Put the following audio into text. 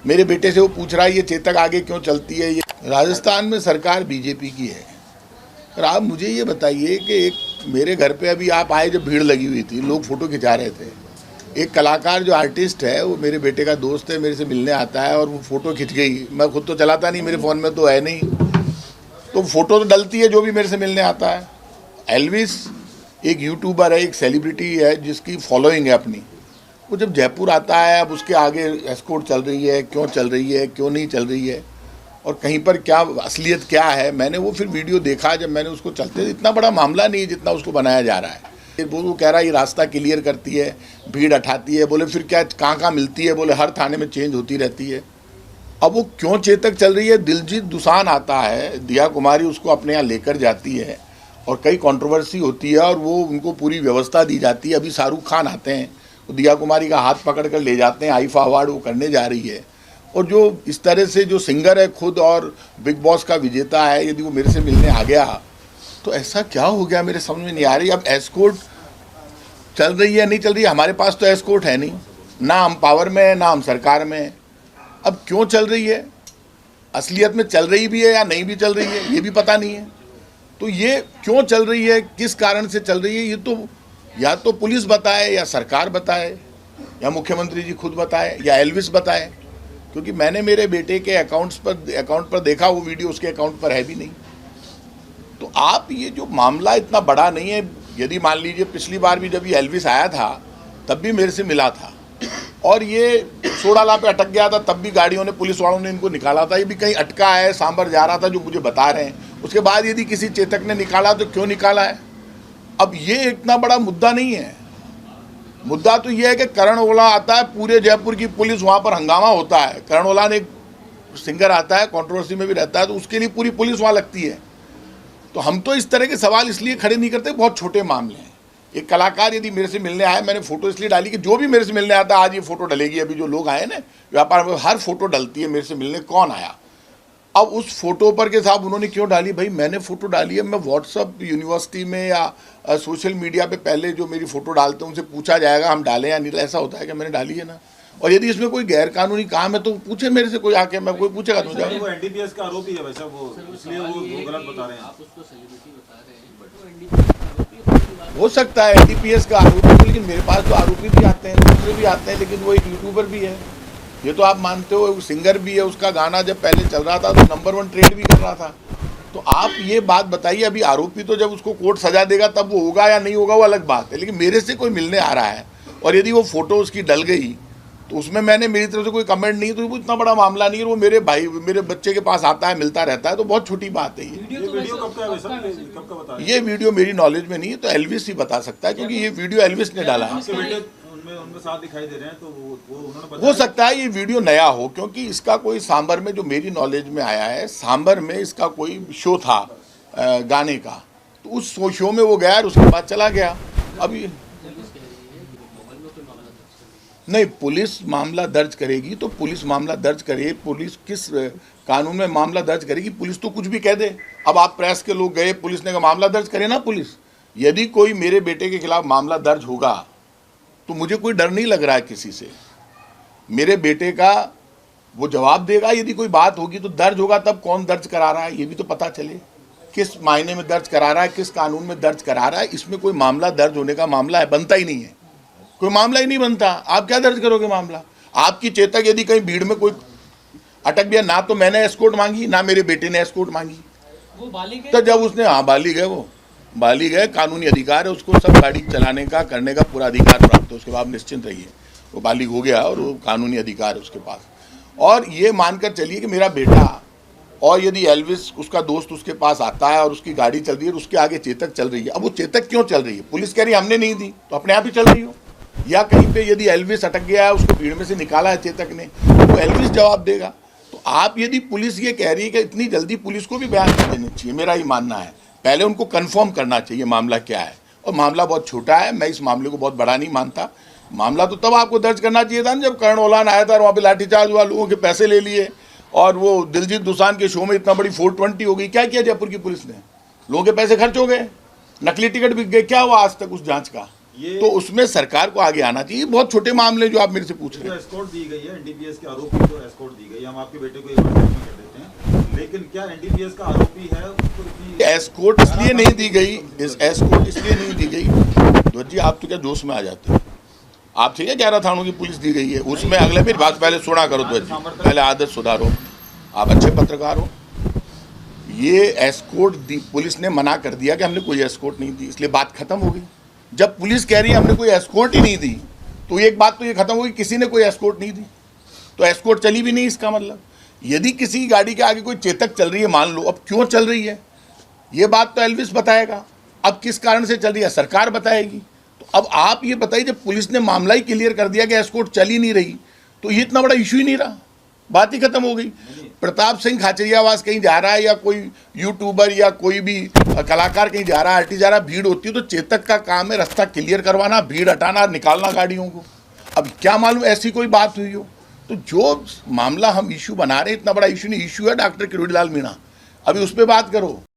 मेरे बेटे से वो पूछ रहा है ये चेतक आगे क्यों चलती है। ये राजस्थान में सरकार बीजेपी की है। और आप मुझे ये बताइए कि एक मेरे घर पे अभी आप आए जब भीड़ लगी हुई थी, लोग फ़ोटो खिंचा रहे थे, एक कलाकार जो आर्टिस्ट है वो मेरे बेटे का दोस्त है, मेरे से मिलने आता है और वो फ़ोटो खिंच गई। मैं खुद तो चलाता नहीं, मेरे फ़ोन में तो है नहीं, तो फ़ोटो तो डलती है जो भी मेरे से मिलने आता है। एल्विस एक यूट्यूबर है, एक सेलिब्रिटी है जिसकी फॉलोइंग है अपनी। वो जब जयपुर आता है, अब उसके आगे एस्कॉर्ट चल रही है, क्यों चल रही है, क्यों नहीं चल रही है, और कहीं पर क्या असलियत क्या है। मैंने वो फिर वीडियो देखा, जब मैंने उसको चलते, इतना बड़ा मामला नहीं है जितना उसको बनाया जा रहा है। वो कह रहा है ये रास्ता क्लियर करती है, भीड़ हटाती है। बोले फिर क्या कहाँ कहाँ मिलती है, बोले हर थाने में चेंज होती रहती है। अब वो क्यों चेतक चल रही है, दिलजीत दोसांझ आता है, दिया कुमारी उसको अपने यहाँ लेकर जाती है और कई कंट्रोवर्सी होती है और वो उनको पूरी व्यवस्था दी जाती है। अभी शाहरुख खान आते हैं, तो दिया कुमारी का हाथ पकड़ कर ले जाते हैं, आईफा अवार्ड वो करने जा रही है। और जो इस तरह से जो सिंगर है खुद और बिग बॉस का विजेता है, यदि वो मेरे से मिलने आ गया तो ऐसा क्या हो गया, मेरे समझ में नहीं आ रही। अब एस्कॉर्ट चल रही है नहीं चल रही है, हमारे पास तो एस्कॉर्ट है नहीं, ना हम पावर में है ना हम सरकार में है। अब क्यों चल रही है, असलियत में चल रही भी है या नहीं भी चल रही है ये भी पता नहीं है। तो ये क्यों चल रही है, किस कारण से चल रही है, ये तो या तो पुलिस बताए या सरकार बताए या मुख्यमंत्री जी खुद बताए या एल्विस बताए। क्योंकि मैंने मेरे बेटे के अकाउंट पर देखा, वो वीडियो उसके अकाउंट पर है भी नहीं। तो आप ये जो मामला इतना बड़ा नहीं है। यदि मान लीजिए पिछली बार भी जब ये एल्विस आया था तब भी मेरे से मिला था और ये सोडाला पे अटक गया था, तब भी गाड़ियों ने, पुलिस वालों ने इनको निकाला था। ये भी कहीं अटका है, सांबर जा रहा था, जो मुझे बता रहे हैं। उसके बाद यदि किसी चेतक ने निकाला तो क्यों निकाला है। अब ये इतना बड़ा मुद्दा नहीं है। मुद्दा तो ये है कि करण ओला आता है, पूरे जयपुर की पुलिस वहाँ पर हंगामा होता है। करण ओला ने एक सिंगर आता है, कंट्रोवर्सी में भी रहता है, तो उसके लिए पूरी पुलिस वहाँ लगती है। तो हम तो इस तरह के सवाल इसलिए खड़े नहीं करते, बहुत छोटे मामले हैं। एक कलाकार यदि मेरे से मिलने आए, मैंने फ़ोटो इसलिए डाली कि जो भी मेरे से मिलने आता है, आज ये फ़ोटो डलेगी। अभी जो लोग आए ना व्यापार में, हर फोटो डलती है मेरे से मिलने कौन आया। अब उस फोटो पर के साहब उन्होंने क्यों डाली, भाई मैंने फ़ोटो डाली है, मैं व्हाट्सअप यूनिवर्सिटी में या सोशल मीडिया पे पहले जो मेरी फ़ोटो डालते हैं उनसे पूछा जाएगा हम डालें या नहीं। ऐसा होता है कि मैंने डाली है ना। और यदि इसमें कोई गैरकानूनी काम है तो पूछे मेरे से, कोई आके, मैं कोई पूछेगा तो मुझे। वो एनडीपीएस का आरोपी है वैसा, वो इसलिए वो गलत बता रहे हैं। आप उसको सेलिब्रिटी बता रहे हैं, बट वो एनडीपीएस हो सकता है एनडीपीएस का आरोपी, लेकिन मेरे पास तो आरोपी भी आते हैं, दूसरे भी आते हैं, लेकिन वो एक यूट्यूबर भी है। ये तो आप मानते हो, सिंगर भी है। उसका गाना जब पहले चल रहा था तो नंबर 1 ट्रेड भी कर रहा था। तो आप ये बात बताइए, अभी आरोपी तो जब उसको कोर्ट सजा देगा तब वो होगा या नहीं होगा वो अलग बात है। लेकिन मेरे से कोई मिलने आ रहा है और यदि वो फोटो उसकी डल गई तो उसमें मैंने मेरी तरफ से कोई कमेंट नहीं, तो वो इतना बड़ा मामला नहीं है। वो मेरे भाई, मेरे बच्चे के पास आता है, मिलता रहता है, तो बहुत छोटी बात है। ये वीडियो कब का है वैसा, कब का बता रहे हैं? ये वीडियो मेरी नॉलेज में नहीं है, तो एल्विस ही बता सकता है, क्योंकि ये वीडियो एल्विस ने डाला है। उनमें साथ दिखाई दे रहे हैं, तो वो उन्होंने हो सकता है ये वीडियो नया हो, क्योंकि इसका कोई सांबर में, जो मेरी नॉलेज में आया है, सांबर में इसका कोई शो था गाने का, तो उस शो में वो गया और उसके बाद चला गया। अभी नहीं, पुलिस मामला दर्ज करेगी तो पुलिस मामला दर्ज करे। पुलिस किस कानून में मामला दर्ज करेगी? पुलिस तो कुछ भी कह दे। अब आप प्रेस के लोग गए, पुलिस ने कहा मामला दर्ज करे ना पुलिस। यदि कोई मेरे बेटे के खिलाफ मामला दर्ज होगा तो मुझे कोई डर नहीं लग रहा है किसी से। मेरे बेटे का वो जवाब देगा। यदि कोई बात होगी तो दर्ज होगा, तब कौन दर्ज करा रहा है ये भी तो पता चले, किस मायने में दर्ज करा रहा है, किस कानून में दर्ज करा रहा है। इसमें कोई मामला दर्ज होने का मामला है, बनता ही नहीं है, कोई मामला ही नहीं बनता। आप क्या दर्ज करोगे मामला? आपकी चेतक यदि कहीं भीड़ में कोई अटक गया, ना तो मैंने एस्कॉर्ट मांगी ना मेरे बेटे ने एस्कॉर्ट मांगी, वो बालिग है। तो जब उसने, हाँ बालिग है, वो बालिग है, कानूनी अधिकार है उसको, सब गाड़ी चलाने का करने का पूरा अधिकार प्राप्त है उसके बाद निश्चिंत रहिए। वो बालिग हो गया और वो कानूनी अधिकार है उसके पास। और ये मानकर चलिए कि मेरा बेटा, और यदि एल्विस उसका दोस्त उसके पास आता है और उसकी गाड़ी चल रही है और उसके आगे चेतक चल रही है, अब वो चेतक क्यों चल रही है? पुलिस कह रही है हमने नहीं दी, तो अपने आप ही चल रही हो। या कहीं पे यदि एल्विस अटक गया है, उसको भीड़ में से निकाला है चेतक ने, तो एल्विस जवाब देगा। तो आप यदि पुलिस ये कह रही है कि इतनी जल्दी पुलिस को भी बयान नहीं देना चाहिए, मेरा ही मानना है। पहले उनको कंफर्म करना चाहिए मामला क्या है, और मामला बहुत छोटा है। मैं इस मामले को बहुत बड़ा नहीं मानता। मामला तो तब आपको दर्ज करना चाहिए था ना जब करण ओलान आया था और वहाँ पे लाठीचार्ज हुआ, लोगों के पैसे ले लिए, और वो दिलजीत दोसांझ के शो में इतना बड़ी 420 हो गई। क्या किया जयपुर की पुलिस ने? लोगों के पैसे खर्च हो गए, नकली टिकट बिक गए, क्या हुआ आज तक उस जांच का? ये तो उसमें सरकार को आगे आना चाहिए। बहुत छोटे मामले जो आप मेरे से पूछ रहे हैं। एस्कॉर्ट दी गई है एनडीपीएस के आरोपी को एस्कॉर्ट दी गई है, हम आपके बेटे को एक बार में कर देते हैं, लेकिन क्या एनडीपीएस का आरोपी है उसको इतनी एस्कॉर्ट इसलिए नहीं दी गई, एस्कॉर्ट इसलिए नहीं दी गई, ध्वज जी आप तो क्या जोश में आ जाते हैं। आप ठीक है 11 थानों की पुलिस दी गई है, उसमें अगले मेरी बात पहले सुना करो ध्वज जी, पहले आदत सुधारो, आप अच्छे पत्रकार हो। ये एस्कॉर्ट दी, पुलिस ने मना कर दिया कि हमने कोई एस्कॉर्ट नहीं दी, इसलिए बात खत्म हो गई। जब पुलिस कह रही है हमने कोई एस्कॉर्ट ही नहीं दी, तो एक बात तो ये खत्म हो गई, किसी ने कोई एस्कॉर्ट नहीं दी, तो एस्कॉर्ट चली भी नहीं। इसका मतलब यदि किसी गाड़ी के आगे कोई चेतक चल रही है, मान लो, अब क्यों चल रही है ये बात तो एल्विस बताएगा, अब किस कारण से चल रही है सरकार बताएगी। तो अब आप ये बताइए, जब पुलिस ने मामला ही क्लियर कर दिया कि एस्कॉर्ट चल ही नहीं रही, तो ये इतना बड़ा इशू ही नहीं रहा, बात ही खत्म हो गई। प्रताप सिंह खाचरियावास कहीं जा रहा है या कोई यूट्यूबर या कोई भी कलाकार कहीं जा रहा है, आर्टिस्ट जा रहा है, भीड़ होती है तो चेतक का काम है रास्ता क्लियर करवाना, भीड़ हटाना, निकालना गाड़ियों को। अब क्या मालूम ऐसी कोई बात हुई हो। तो जो मामला हम इशू बना रहे हैं इतना बड़ा इशू नहीं, इशू है डॉक्टर किरोड़ीलाल मीणा, अभी उस पर बात करो।